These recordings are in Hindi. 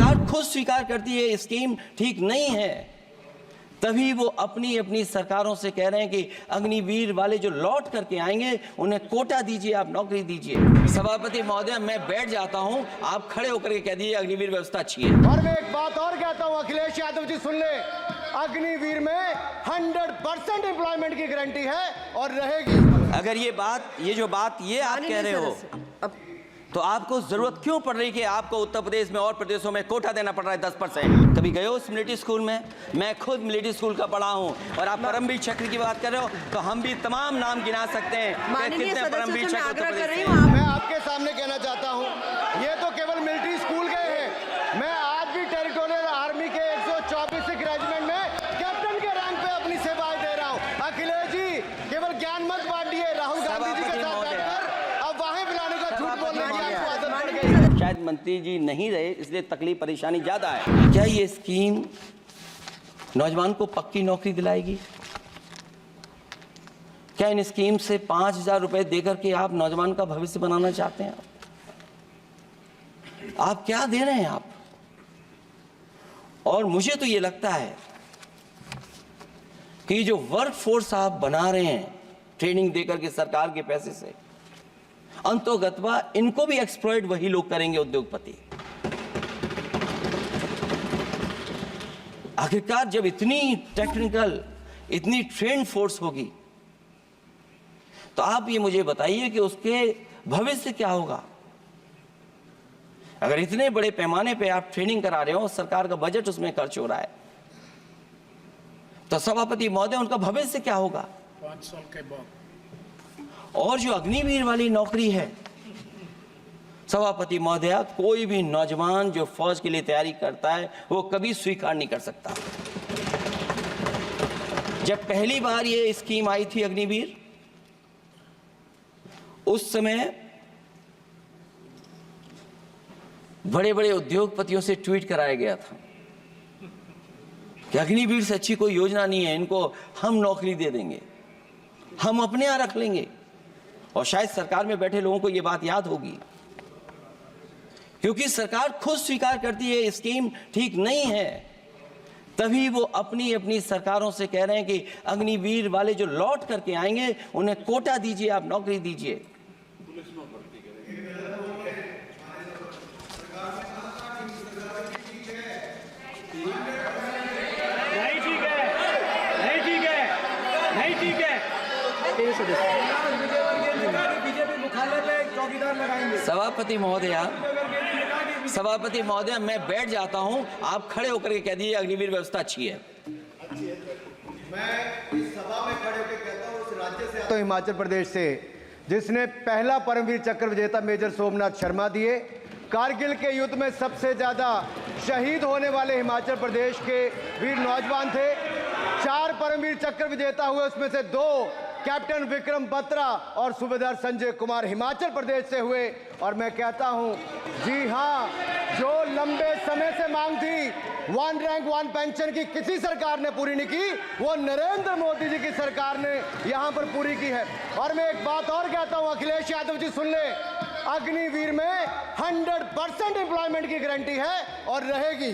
सरकार खुद स्वीकार करती है स्कीम ठीक नहीं है, तभी वो अपनी अपनी सरकारों से कह रहे हैं कि अग्निवीर वाले जो लौट करके आएंगे उन्हें कोटा दीजिए, आप नौकरी दीजिए। सभापति महोदय, मैं बैठ जाता हूं, आप खड़े होकर के कह दीजिए अग्निवीर व्यवस्था अच्छी है। और मैं एक बात और कहता हूं, अखिलेश यादव जी सुन ले, अग्निवीर में 100% एम्प्लॉयमेंट की गारंटी है और रहेगी। अगर ये जो बात आप कह रहे हो, तो आपको जरूरत क्यों पड़ रही कि आपको उत्तर प्रदेश में और प्रदेशों में कोटा देना पड़ रहा है 10%? कभी गए हो उस मिलिट्री स्कूल में? मैं खुद मिलिट्री स्कूल का पढ़ा हूं। और आप परमवीर चक्र की बात कर रहे हो, तो हम भी तमाम नाम गिना सकते हैं कितने परमवीर चक्र उत्तर प्रदेश में। मैं आपके सामने कहना चाहता हूं, ये तो केवल मिलिट्री स्कूल गए हैं। मैं आज भी टेरिटोरियल आर्मी के 124 रेजिमेंट में कैप्टन के रैंक पे अपनी सेवाएं दे रहा हूं। अखिलेश जी केवल ज्ञान मत बांटिए, राहुल गांधी जी के साथ बैठकर अब वहां बुलाने का झूठ बोलने की आपको आदत पड़ गई। शायद मंत्री जी नहीं रहे, इसलिए तकलीफ परेशानी ज्यादा है। क्या ये स्कीम नौजवान को पक्की नौकरी दिलाएगी? क्या इन स्कीम से 5,000 रुपए देकर के आप नौजवान का भविष्य बनाना चाहते हैं? आप क्या दे रहे हैं आप? और मुझे तो ये लगता है कि जो वर्क फोर्स आप बना रहे हैं ट्रेनिंग देकर के सरकार के पैसे से, अंतोगत्वा इनको भी एक्सप्लॉइट वही लोग करेंगे, उद्योगपति। आखिरकार जब इतनी टेक्निकल, इतनी ट्रेन फोर्स होगी, तो आप ये मुझे बताइए कि उसके भविष्य क्या होगा? अगर इतने बड़े पैमाने पे आप ट्रेनिंग करा रहे हो, सरकार का बजट उसमें खर्च हो रहा है, तो सभापति महोदय उनका भविष्य क्या होगा? 5 साल के बाद। और जो अग्निवीर वाली नौकरी है, सभापति महोदय, कोई भी नौजवान जो फौज के लिए तैयारी करता है वो कभी स्वीकार नहीं कर सकता। जब पहली बार ये स्कीम आई थी अग्निवीर, उस समय बड़े बड़े उद्योगपतियों से ट्वीट कराया गया था कि अग्निवीर से अच्छी कोई योजना नहीं है, इनको हम नौकरी दे देंगे, हम अपने यहां रख लेंगे। और शायद सरकार में बैठे लोगों को यह बात याद होगी, क्योंकि सरकार खुद स्वीकार करती है स्कीम ठीक नहीं है, तभी वो अपनी अपनी सरकारों से कह रहे हैं कि अग्निवीर वाले जो लौट करके आएंगे उन्हें कोटा दीजिए, आप नौकरी दीजिए। सभापति महोदय, मैं बैठ जाता हूं, आप खड़े होकर के कह दीजिए अग्निवीर व्यवस्था अच्छी है। मैं इस सभा में खड़े होकर कहता हूं, उस राज्य से तो हिमाचल प्रदेश से जिसने पहला परमवीर चक्र विजेता मेजर सोमनाथ शर्मा दिए, कारगिल के युद्ध में सबसे ज्यादा शहीद होने वाले हिमाचल प्रदेश के वीर नौजवान थे। 4 परमवीर चक्र विजेता हुए, उसमें से 2 कैप्टन विक्रम बत्रा और सूबेदार संजय कुमार हिमाचल प्रदेश से हुए। और मैं कहता हूं, जी हां, जो लंबे समय से मांग थी 1 रैंक 1 पेंशन की किसी सरकार ने पूरी नहीं की, वो नरेंद्र मोदी जी की सरकार ने यहां पर पूरी की है। और मैं एक बात और कहता हूं, अखिलेश यादव जी सुन ले, अग्निवीर में 100% एम्प्लॉयमेंट की गारंटी है और रहेगी।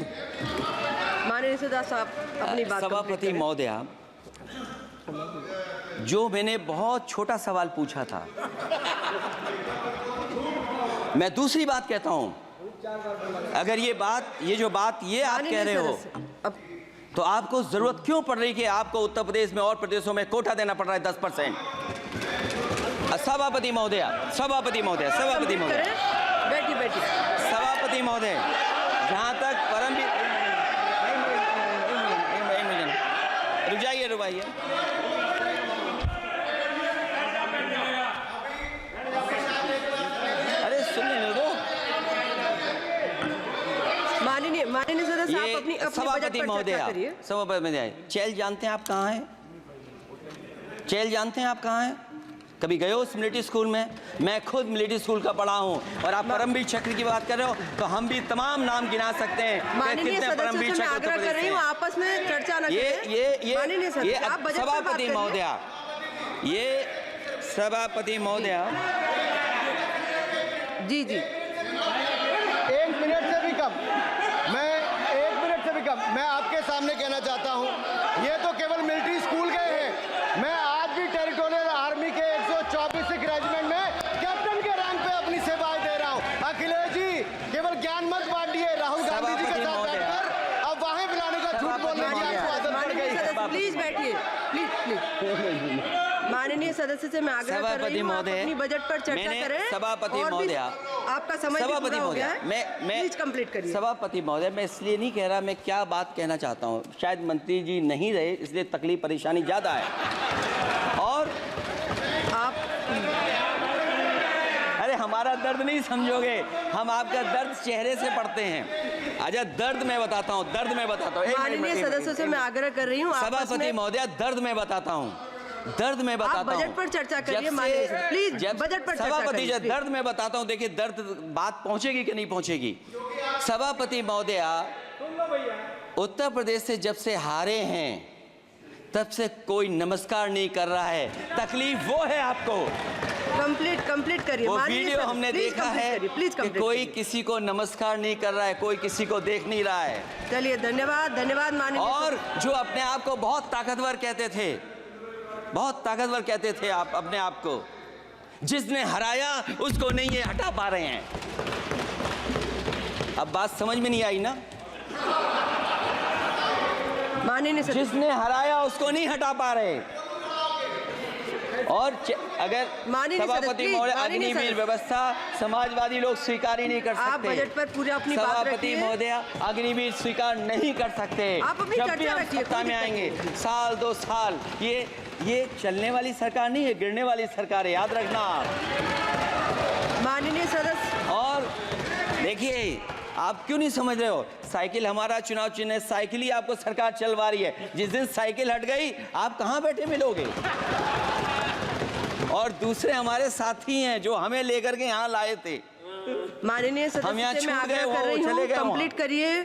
माननीय सदा साहब अपनी बात। सभापति महोदय, जो मैंने बहुत छोटा सवाल पूछा था, मैं दूसरी बात कहता हूं। अगर ये जो बात आप कह रहे हो, तो आपको जरूरत क्यों पड़ रही कि आपको उत्तर प्रदेश में और प्रदेशों में कोटा देना पड़ रहा है 10%? सभापति महोदय, बैठी सभापति महोदय, जहां तक परमवीर, रुक जाइए, अरे सुनने दो। माननीय सदस्य साहब अपनी सभापति महोदय, चेल जानते हैं आप कहाँ हैं? चेल जानते हैं आप कहाँ हैं? कभी गए हो उस मिलिट्री स्कूल में? मैं खुद मिलिट्री स्कूल का पढ़ा हूं। और आप परमवीर चक्र की बात कर रहे हो, तो हम भी तमाम नाम गिना सकते हैं कितने परमवीर चक्र उत्तर प्रदेश में। आपस में चर्चा न करें। सभापति महोदय, ये सभापति महोदय, जी 1 मिनट से भी कम। मैं सामने कहना चाहता हूं, ये तो केवल मिलिट्री स्कूल गए हैं। मैं आज भी टेरिटोरियल आर्मी के 124 रेजिमेंट में कैप्टन के रैंक पे अपनी सेवाएं दे रहा हूं। अखिलेश जी केवल ज्ञान मत बांटिए, राहुल गांधी जी के साथ बैठकर अब वहां बुलाने का झूठ बोलने की आपको आदत पड़ गई। प्लीज बैठिए, प्लीज प्लीज। माननीय सदस्य से मैं आग्रह कर रही हूँ, आप अपनी बजट पर चर्चा करें। सभापति और भी महोदय, आपका समय भी पूरा हो गया है, मैं प्लीज कंप्लीट करिए। सभापति महोदय, मैं इसलिए नहीं कह रहा, मैं क्या बात कहना चाहता हूँ, शायद मंत्री जी नहीं रहे इसलिए तकलीफ परेशानी ज्यादा है। और आप अरे हमारा दर्द नहीं समझोगे, हम आपका दर्द चेहरे से पढ़ते हैं। अच्छा दर्द मैं बताता हूँ, दर्द मैं बताता हूँ। माननीय सदस्यों से मैं आग्रह कर रही हूँ, सभापति महोदय, दर्द मैं बताता हूँ, दर्द में बताता हूँ। बजट पर चर्चा करिए माननीय, प्लीज बजट पर चर्चा सभापति करिए। दर्द में बताता हूँ, देखिए दर्द बात पहुंचेगी कि नहीं पहुंचेगी। सभापति महोदय, उत्तर प्रदेश से जब से हारे हैं तब से कोई नमस्कार नहीं कर रहा है। तकलीफ वो है आपको। कंप्लीट करिए। वो वीडियो हमने देखा है कि कोई किसी को नमस्कार नहीं कर रहा है, कोई किसी को देख नहीं रहा है। चलिए धन्यवाद माननीय। और जो अपने आप को बहुत ताकतवर कहते थे, बहुत ताकतवर कहते थे आप अपने आप को, जिसने हराया उसको नहीं ये हटा पा रहे हैं। अब बात समझ में नहीं आई ना? माननीय जिसने हराया उसको नहीं हटा पा रहे। और अगर सभापति महोदय, अग्निवीर व्यवस्था समाजवादी लोग स्वीकार ही नहीं कर सकते। आप बजट पर पूरी अपनी बात सभापति रखिए। महोदय, अग्निवीर स्वीकार नहीं कर सकते। आप अपनी जब भी चर्चा हम रखिए, सत्ता में आएंगे, साल 2 साल, ये चलने वाली सरकार नहीं है, गिरने वाली सरकार है, याद रखना आप। माननीय सदस्य, और देखिए आप क्यों नहीं समझ रहे हो, साइकिल हमारा चुनाव चिन्ह है, साइकिल ही आपको सरकार चलवा रही है। जिस दिन साइकिल हट गई आप कहां बैठे मिलोगे। और दूसरे हमारे साथी हैं जो हमें लेकर के यहाँ लाए थे। माननीय हम यहाँ सदस्य से मैं छूट गए, आग्रह वो कर रही चले हूँ, गए वहाँ। कंप्लीट करिए।